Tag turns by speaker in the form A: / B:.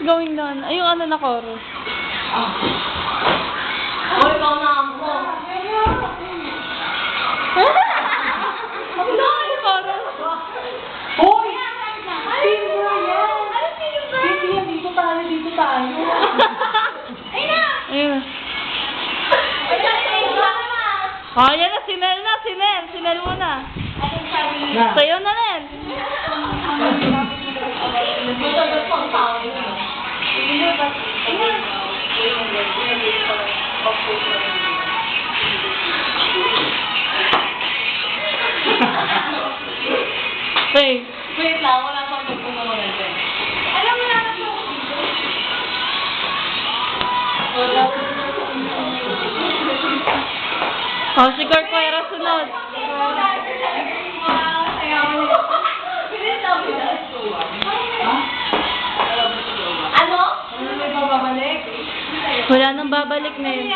A: going on? Ay, yung ano na chorus.
B: Hoy, paunaan mo.
A: Ang dami chorus.
B: Hoy! Timber yan!
C: Ano timber?
B: Dito tayo, dito tayo.
C: Ayun na!
A: Ayun.
C: Ay,
A: Oh, yan na, sinel na, sinel. Sinel mo na.
B: Na.
A: Sayo na rin.
B: Matagal pang tao yun.
A: Okay.
B: Wait lang, wala pang tugtog na maganda.
C: Alam mo na ito.
A: Oh, si Corcuera sunod.
B: Ano? Ano may bababalik?
A: Wala nang babalik na yun.